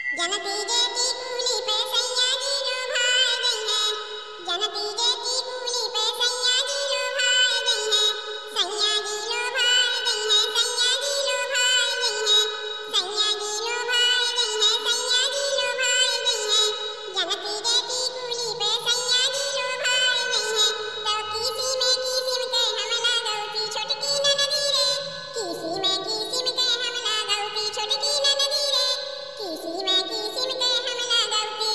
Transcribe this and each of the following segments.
जनती जेती कूली पे सैया जी रो भाई गई है। जनती जेती कूली पे सैया जी रो भाई गई है। सैया जी रो भाई गई है। सैया जी रो भाई गई है। सैया जी रो भाई गई है। सैया जी रो भाई गई है। जनती जेती कूली पे सैया जी रो भाई गई है। तो किसी में किसिम के हमला गौती छोटकी ननदी रे। किसी में किसिम के हमला गौती छोटकी ननदी रे। किसी में किसिम के हमला गौती।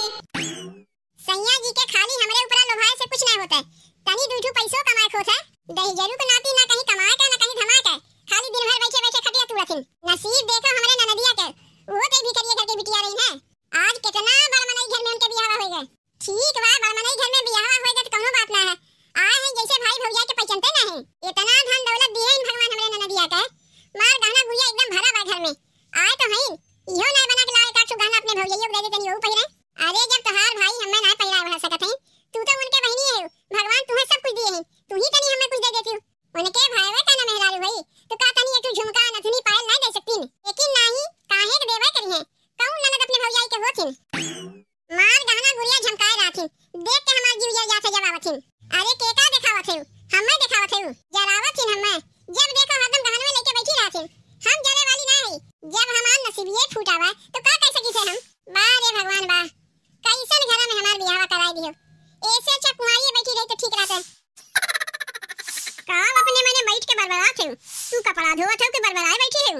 सैया जी के खाली हमरे ऊपर लोभाए से कुछ ना होता है। तनी दूठू पैसों कमाए खोत है। दही जरूर को नाती ना कहीं कमाए का ना कहीं धमाए का। खाली दिन भर बैठे बैठे खटिया तुड़थिन। नसीब देखो हमरे ननदिया के। वो ते भिखरिया घर के बिटिया रही है। आज कितना बड़मनई घर में उनके बियाह हो गए। ठीक बा बड़मनई घर में बियाह हो गए तो कोनो बात ना है। आए हैं जैसे भाई भौजाई के पहचानते ना है। इतना धन दौलत दिए इन भगवान हमरे ननदिया के। मार गहना गुड़िया एकदम भरा बा घर में। आए तो है इहो ना बना के लाए का सु गहना अपने भौजाइयों को दे दे तनी वो पहिरे। अरे जब तोहार भाई हमें ना पहिरा बना सकत है। तू तो उनके बहनी है। भगवान तुम्हें सब कुछ दिए हैं। तू ही तनी हमें कुछ दे देती। उनके भाईवे का ना मेहरारू भाई तो का तनी एक झुमका नथुनी पायल ना दे सकती। लेकिन नहीं काहे के देवे करी है। कौन ननद अपने भौजाई के होथिन। मार गहना गुड़िया झमकाए राथिन। देख के हमार जीव जल जात जवावथिन। अरे केका दिखावत है हमें दिखावत है जरावथिन हमें। जब देखो हरदम गहनवे लेके बैठी राथिन। हम जरे वाली ना है। जब हमार नसीब ये फूटावा तो का कह सकी थे हम। बा रे भगवान बा कैसन घर में हमार बियाह कराई दियो। ऐसे अच्छा कुंवारी बैठी रही तो ठीक रहता। काम अपने मने बैठ के बरबरात है। तू कपड़ा धोवत है कि बरबराए बैठी है।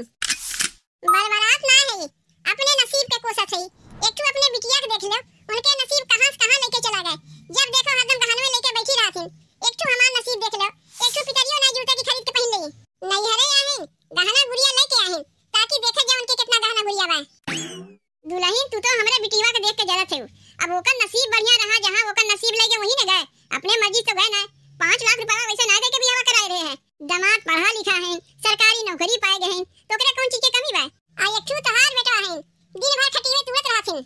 बरबरात ना है अपने नसीब के कोसत है। एक तो अपने बिटिया के देख लो उनके नसीब कहां से कहां लेके चला गए। जब देखो हरदम गहनवे लेके बैठी रहती। एक तो हमार नसीब देख लो एक तो पितरियो ना जूते की खरीद के पहन ली। नहीं हरे आए गहना गुड़िया लेके आए ताकि देखे जा उनके कितना गहना गुड़िया बा। दुल्हन तू तो हमरे बिटिया के देख के जरत है। अब ओकर नसीब बढ़िया रहा जहां ओकर नसीब लेके वहीं न गए। अपने मर्जी से गए ना 5 लाख रुपया वैसे ना दे के बियाह कराए रहे हैं। दामाद पढ़ा लिखा है सरकारी नौकरी पाए गए हैं तो ओकरे कौन चीज के कमी बा। आ एक ठू तोहार बेटा है दिन भर खटीवे तुरत रहथिन।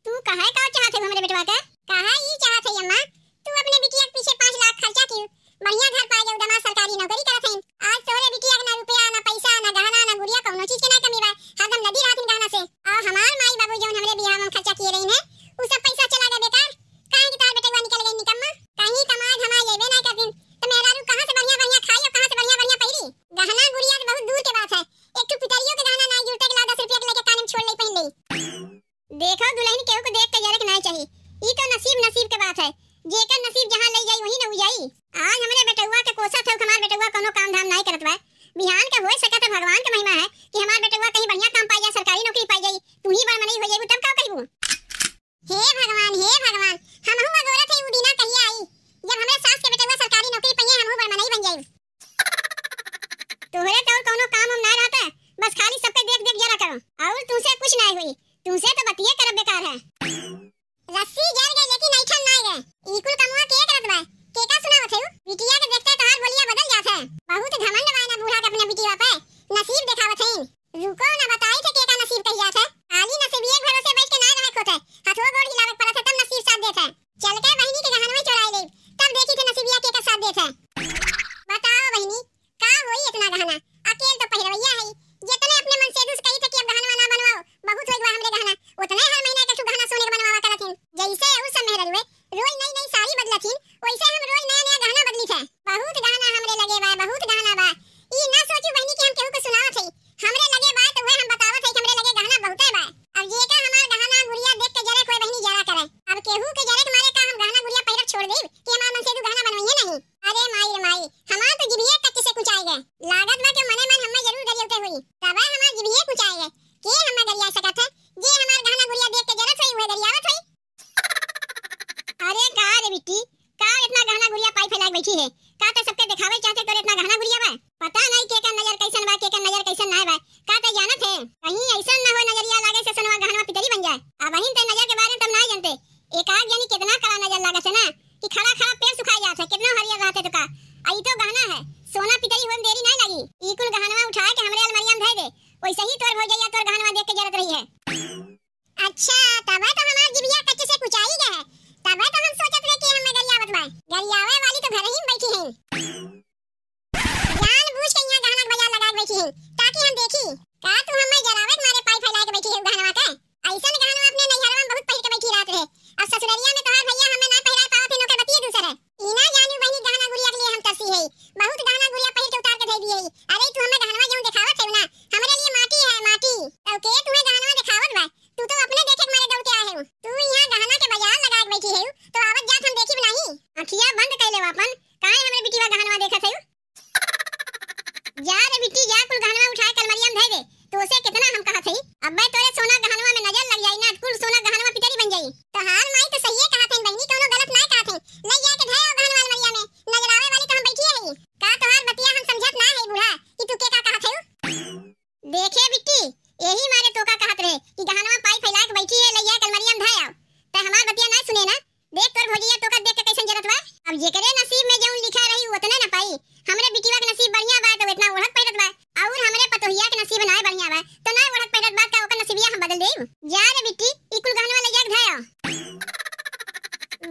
तू काहे का चाहत है हमरे बेटवा के। काहे ई चाहत है अम्मा तू अपने बिटिया के पीछे 5 लाख खर्चा की बढ़िया घर पाए जाऊ दामाद सरकारी नौकरी करत है। आज तोरे बिटिया के ना रुपया ना पैसा ना गहना ना गुड़िया कोनो चीज के ना कमी बा। हरदम लदी रहथिन गहना से। और हमार माई बाबू जौन हमरे बियाह में खर्चा किए रही है उ सब पैसा चला गया बेकार। काहे की तार बेटवा निकल गई निकम्मा। कहीं कमाए धमाए लेबे ना करथिन तो मेहरारू कहां से बढ़िया बढ़िया खाई और कहां से बढ़िया बढ़िया पहिरी। गहना गुड़िया तो बहुत दूर के बात है। एक तो पितरियों के गहना ना जुटे के ला 10 रुपया के लेके कान में छोड़ ले पहन ले। देखो दुल्हन केहू को देख के जरक ना चाहिए। ई तो नसीब के बात है। जेकर नसीब जहां ले जाई वहीं न हो जाई। आज हमरे बेटवा के कोसत है हमार बेटवा कोनो काम धाम नहीं करत बा। बिहान के होए सकत है भगवान के महिमा है कि हमार बेटवा कहीं बढ़िया काम पाई जाए सरकारी नौकरी पाई जाई। तू ही बड़मनई हो जाइबू तब का कहबू। हे भगवान हमहु अगोरत है उ दिना कहिया आई जब हमरे सास के बेटवा सरकारी नौकरी पाइए हमहु बड़मनई बन जाइब। तोहरे तो कोनो काम हम ना रहता बस खाली सबके देख देख जरा करो और तुमसे कुछ नहीं हुई। तुमसे तो बतिये करब बेकार है। रस्सी जल गई लेकिन ऐठन ना गए। ई कुल कमवा के करत बा के का सुनावत है। बिटिया के देखते तोहार बोलिया बदल जात है। बहुत घमंड बा ना बूढ़ा के अपने बिटिया पे नसीब दिखावत है। रुको ना बताई थे के का नसीब कही जात है। खाली नसीब एक भरोसे बैठ के ना रहे खोते हाथों गोड़ हिलावे पड़त है तब नसीब साथ देत है। चल के बहिनी के गहनवे चुराई ले तब देखी थे नसीबिया के साथ देत है। बताओ बहिनी का होई इतना गहना अकेल तो पहिरवैया है। जितने अपने मन से दुस कही थे कि अब गहना ना बनवाओ बहुत होई बा हमरे गहना उतने हर महीने के सु गहना सोने के बनवावा करथिन। जैसे उस समय मेहररुए रोज नई नई साड़ी बदलथिन वैसे हम रोज नया नया गहना बदली थे। बहुत गहना हमरे लगे बा बहुत गहना बा। ई ना सोचू बहिनी कि हम केहू को सुनावत है। हमरे लगे बा तो वह हम बतावत है कि हमरे लगे गहना बहुते बा। अब जे का हमार गहना गुड़िया देख के जरे कोई बहिनी जरा करे। अब केहू के जरे के मारे का हम गहना गुड़िया पहिरब छोड़ देब कि हमार मन से तू गहना बनवाइए नहीं। अरे माई रे माई हमार तो जिभिये तक से कुछ आए गए। लागत बा के मने मन हमें जरूर गरियौते हुई तब हमार जिभिये कुछ आए गए। के हमें गरिया सकत है जे हमार गहना गुड़िया देख के जरत होई वह गरियावत होई। अरे का रे बिट्टी का इतना गहना गुड़िया पाई फैला बैठी है। का ते सबके दिखावे चाहते तोरे इतना गहना गुड़िया बा। पता नहीं के का नजर कैसन बा के का नजर कैसन ना बा। का ते जानत है कहीं ऐसा ना हो नजरिया लागे से सनवा गहना पितरी बन जाए। अब वहीं ते नजर के बारे में तुम ना जानते। एक आग यानी कितना कड़ा नजर लागत है ना कि खड़ा खड़ा पेड़ सुखा जात है कितना हरियर रहते तो का। आई तो गहना है सोना पितरी होन देरी ना लगी। ई कुल गहनवा उठा के हमरे अलमारिया में धर दे वैसे ही तोर भौजैया तोर गहनवा देख के जरत रही है। अच्छा तब तो हमार जिभिया कच्चे से कुछ आई गए है। तब तो हम सोचत रहे कि हमें गरियावत बा। गरियावे वाली तो घर ही में बैठी है। जानबूझ के यहाँ गहना बाजार लगा के बैठी है ताकि हम देखी का तू हमें जरावे मारे पाई फैला के बैठी है गहना के तुम्हें गहनवा दिखावत बा। तू तो अपने देखे के मारे दौड़ के आए हो। तू यहाँ गहना के बाजार लगा के बैठी है तो आवत जात हम देखी नहीं। अखिया बंद कर ले अपन काहे हमरे बिटिया गहनवा देखत है। जा रे बिटी जा कुल गहनवा उठा के अलमारिया में धर दे। तो उसे कितना हम कहत हई अब्बे तोरे सोना गहनवा में नजर लग जाई ना कुल सोना गहनवा पितरी बन जाई। तो हाल माई तो सही कहत है बहनी कोनो गलत ना कहत है। ले जा के धर गहनवा अलमारिया में नजर आवे वाली तो हम बैठी है का तोहार बतिया हम समझत ना है बूढ़ा कि तू के का कहत है। देखे बिट्टी यही मारे तो का कहत रहे कि गहनवा पाई फैला के बैठी है ले जा के अलमारिया में धर आओ त हमार बतिया ना सुने ना। देख तोर भौजिया तो का देख के कैसन जरत बा। अब जेकरे नसीब में जौन लिखा रही उतने ना पाई। हमरे बिटिया के नसीब बढ़िया बा तो इतना ओढ़त पहिरत बा और हमरे पतोहिया के नसीब ना बढ़िया बा तो ना ओढ़त पहिरत बा का ओकर नसीबिया हम बदल देब। जा रे बिट्टी ई कुल गहनवा ले जा के धर आओ।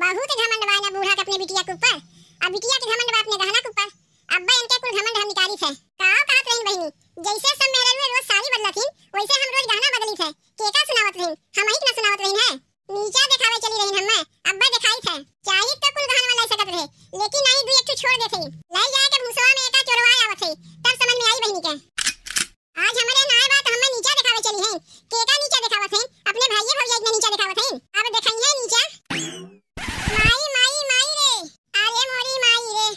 बहुत घमंड बा ना बूढ़ा के अपने बिटिया के ऊपर। अब बिटिया के घमंड बा अपने गहना के ऊपर। अब्बा इनके कुल घमंड हम निकाली थे का कहत रही बहनी जैसे सब मेहरवे रोज साड़ी बदलथिन वैसे हम रोज गहना बदली थे के का सुनावत रही हम ही ना सुनावत रही है। नीचा दिखावे चली रही हम अब्बा दिखाई थे चाहिए तो कुल गहना ले सकत रहे लेकिन नहीं दू एक छोड़ देथे ले जाए के भूसवा में एका चोरवा आवत है तब समझ में आई बहनी के। आज हमरे नाय बात हम नीचा दिखावे चली है के का नीचा दिखावत है अपने भाईये भौजाई ने नीचा दिखावत है। अब देखई है नीचा माई माई माई रे अरे मोरी माई रे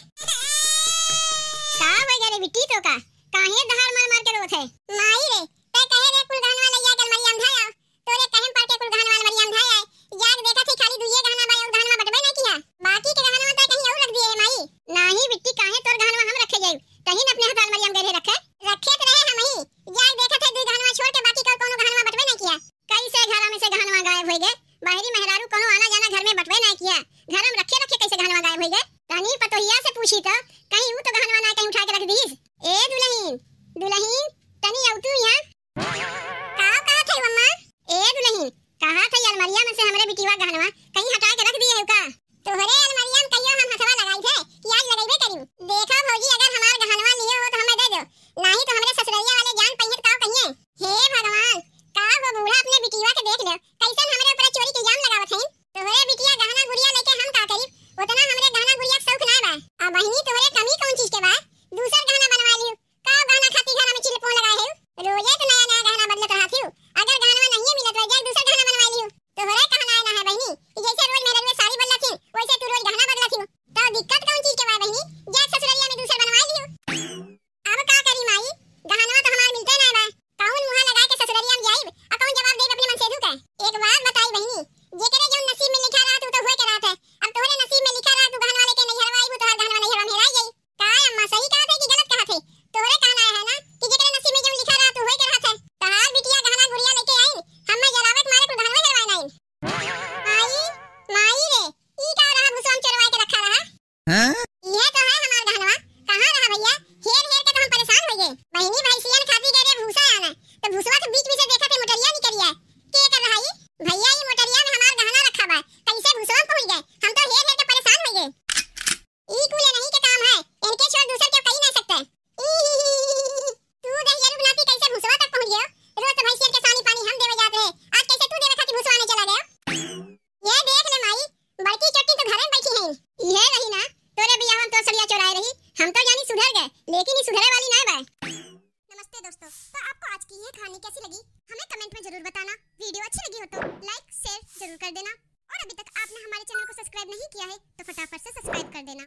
का वगैरह बिट्टी तो का काहे धार मार मार के रोत है माई रे ते कहे रे कुल गहनवा ले जा के अलमारिया में धर आओ तोरे कहम पर के कुल गहनवा अलमारिया में धर आए जाग देखा थे खाली दुइये गहना बा और गहनवा बटबे नहीं किया बाकी के गहनवा त कहीं और रख दिए माई। नाही बिट्टी काहे तोर गहनवा हम रखे जाई कहीं अपने हाथ अलमारिया में गरे रखे तो रहे हम ही जाग देखा थे दुई गहनवा छोड़ के बाकी का कोनो गहनवा बटबे नहीं किया। कैसे घर में से गहनवा गायब हो गए बाहरी मेहरारू कोनो आना जाना घर में बटबे नहीं किया घर में रखे रखे कैसे गहनवा गायब हो गए तनी पतोहिया से पूछी तो कहीं वो तो गहनवा ना कहीं उठा के रख दीस। ए दुल्हन दुल्हन तनी आउ तू यहां का कहत है मम्मा। ए दुल्हन कहा था अलमारिया में से हमरे बिटिया गहनवा कहीं हटा के रख दिए है का तोहरे अलमारिया में कहियो हम हथवा लगाई थे कि आज लगाइबे करी। देखा भौजी अगर हमार गहनवा लिए हो तो हमें दे दो नहीं तो हमरे ससुरैया वाले जान पहियत का कहिए। हे भगवान का वो बूढ़ा अपने बिटिया के देख ले कैसन हमरे ऊपर चोरी के इल्जाम लगावत है। तोहरे बिटिया गहना गुड़िया लेके हम का करी उतना हमरे गहना गुड़िया के शौक ना बा। अब बहिनी तोहरे कमी कौन चीज के बा दूसर गहना बनवा लियो का गहना खाती घर में चिलपोन लगाए है रोजे तो नया नया गहना बदलत रहत हो अगर गहना नहीं मिलत रह जाए दूसर गहना बनवा लियो। तोहरे कहना है ना है बहिनी कि जैसे रोज मेरे में साड़ी बदलत है वैसे तू रोज गहना बदलत हो तो दिक्कत कौन चीज के बा बहिनी जा ससुरैया में दूसर बनवा लियो। अब का करी माई गहना तो हमार मिलते ना बा कौन मुंह लगा के ससुरैया में जाइब आ कौन जवाब देब अपने मन से धुका। एक बात बताई बहिनी जेकरे जो नसीब में लिखा रहा तू तो होय के रहत है अब तोहरे नसीब में लिखा रहा तू गहना लेके नहीं हरवा आइबू तो गहना नहीं हरवा में हेराई जाई का अम्मा सही कहत है कि गलत कहत है। तोहरे कहना है ना कि जेकरे नसीब में जो लिखा रहा तू होय के रहत है तो हाल बिटिया गहना गुड़िया लेके आई हम जरावत मारे तू गहना जरवाई नहीं। माई माई रे ई का रहा भूसम चरवाई के रखा रहा हां ये तो है हमार गहनवा कहां रहा भैया हेर हेर के तो हम परेशान हो गए। बहिनी भैंसियन खाती गए रे भूसा आना तो भूसवा के बीच में से देखा थे मोटरिया निकलिया के कर रहा है भैया ये मोटरिया में हमार गहना रखा बा कैसे भूसवा पहुंच गए हम तो हेर हेर के परेशान हो गए। ई कुले नहीं के काम है इनके छोड़ दूसर के कहीं नहीं सकते। तू दहिया बनाती कैसे भूसवा तक पहुंच गया रोज तो भैंसियन के सानी पानी हम देवे जाते हैं आज कैसे तू देवे खाती भूसवा नहीं चला गया। ये देख ले माई बड़की चट्टी तो घर में बैठी है ये रही ना तोरे बियाह में तो सड़िया चोराए रही हम तो जानी सुधर गए लेकिन ये सुधरे वाली ना बा। नमस्ते दोस्तों तो आपको आज की ये कहानी कैसी लगी हमें कमेंट में जरूर बताना। वीडियो अच्छी लगी हो तो लाइक शेयर जरूर कर देना और अभी तक आपने हमारे चैनल को सब्सक्राइब नहीं किया है तो फटाफट से सब्सक्राइब कर देना।